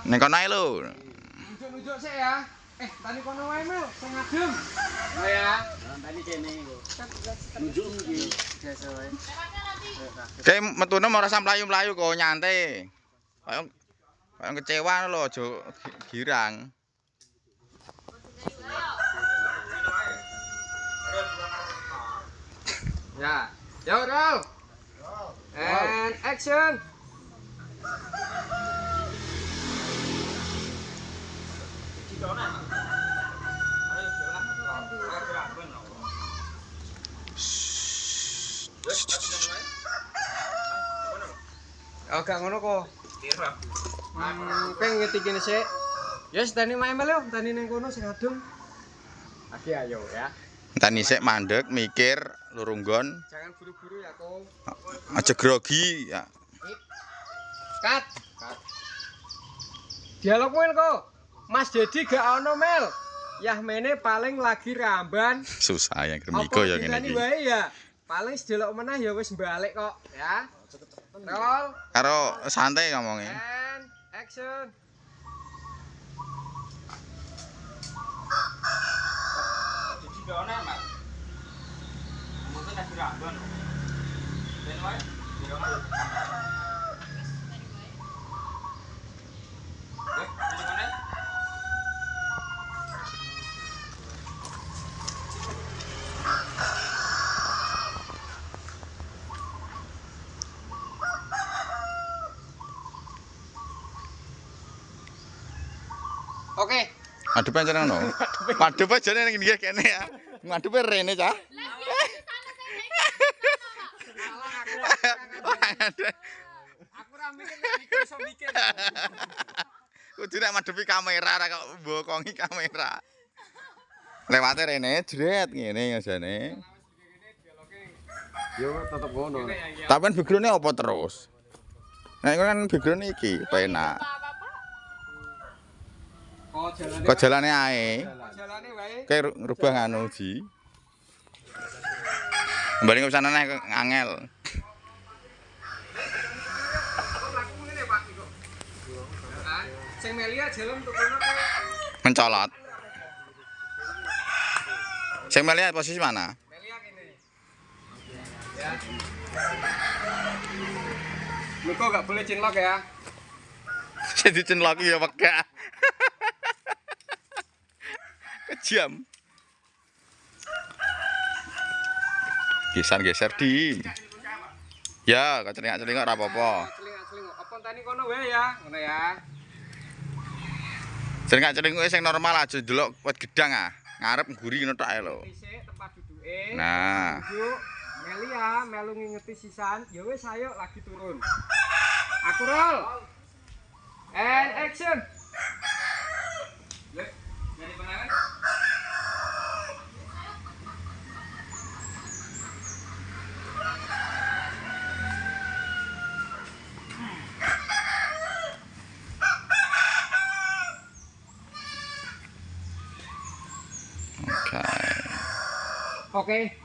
Ning kono ae lho. Nunjuk-nunjuk sik ya. Tani kono wae Mel, sing ngadem. Oh ya. Tani kene iku. Nunjuk iki. Biasa wae. Kayak metune ora usah mlayu-mlayu kok nyantai. Kayak kecewa lho aja girang. Ya. Yo, roll. And action. Oh, gak ngono kok. Pengen ngerti kene sik. Ya tani main mel yo, tani ning kono sing adem. Lagi ayo ya. Tani sik mandek mikir lurunggon. Jangan buru-buru ya, Ko. Aja grogi ya. Kat. Dialog Mel kok. Mas Dedi gak ono Mel. Yah mene paling lagi ramban. Susah ya Gremiko ya ngene iki. Wae ya. Paling sedelok meneh ya wis balik kok, ya. Roll. Karo santai ngomongnya. And action. Jadi gak ono ya, Mas. Mungkin lagi ramban. Ben wae, gak ono. Oke. Madhep aja ngono. Madhep aja ning ndi kene ya. Madhep rene cah. Aku ra mikir nek iku iso mikir. Kudu nek madhepi kamera ra kok mbokongi kamera. Lewate rene jret ngene ajane. Yo tetep ngono. Tapi kan background-e apa terus? Nah, itu kan background iki penak. Kok jalane ae. Jalane wae. Kayak rubah nganu Ji. Kembali ke sana nek angel. Sing Melia jalan untuk kono Mencolot. Sing Melia posisi mana? Melia kene. Ya. Miko gak boleh cinlok ya. Sing dicenlok ya wegah. Kejam. Geser di. Ya, kecelingak-celingak ora apa-apa. Celingak-celingak. Apa tani kono wae ya, ngono ya. Celingak-celinguk sing normal aja ndelok wit gedang ah. Ngarep ngguri ngono tok ae lho. Dhisik tempat duduke. Nah. Duduk. Melia melu ngingeti sisan. Ya wis ayo lagi turun. Aku roll. And action. Lek, jadi penangan. Oke. Oke.